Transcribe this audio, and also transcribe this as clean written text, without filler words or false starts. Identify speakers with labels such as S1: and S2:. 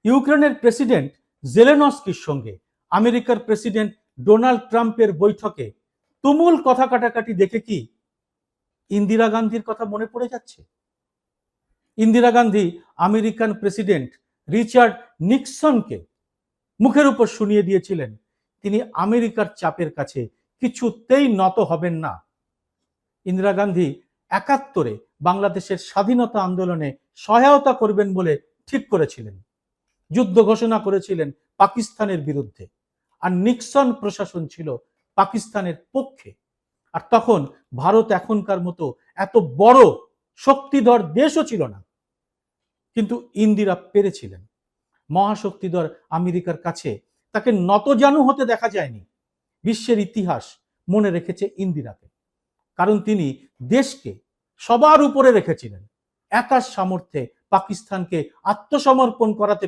S1: ইউক্রেনের প্রেসিডেন্ট জেলেনস্কির সঙ্গে আমেরিকার প্রেসিডেন্ট ডোনাল্ড ট্রাম্পের বৈঠকে তুমুল কথা কাটাকাটি দেখে কি ইন্দিরা গান্ধীর কথা মনে পড়ে যাচ্ছে? Indira Gandhi American president Richard নিক্সনকে মুখের উপর শুনিয়ে দিয়েছিলেন তিনি আমেরিকার চাপের কাছে কিছুতেই নত হবেন না। ইন্দিরা গান্ধী ৭১-এ বাংলাদেশের স্বাধীনতা আন্দোলনে সহায়তা করবেন বলে ঠিক করেছিলেন, যুদ্ধ ঘোষণা করেছিলেন পাকিস্তানের বিরুদ্ধে, আর নিক্সন প্রশাসন ছিল পাকিস্তানের পক্ষে। আর তখন ভারত এখনকার মতো এত বড় শক্তিধর দেশও ছিল না, কিন্তু ইন্দিরা পেরেছিলেন। মহাশক্তিধর আমেরিকার কাছে তাকে নতজানু হতে দেখা যায়নি। বিশ্বের ইতিহাস মনে রেখেছে ইন্দিরাকে, কারণ তিনি দেশকে সবার উপরে রেখেছিলেন। একার সামর্থ্যে পাকিস্তানকে আত্মসমর্পণ করাতে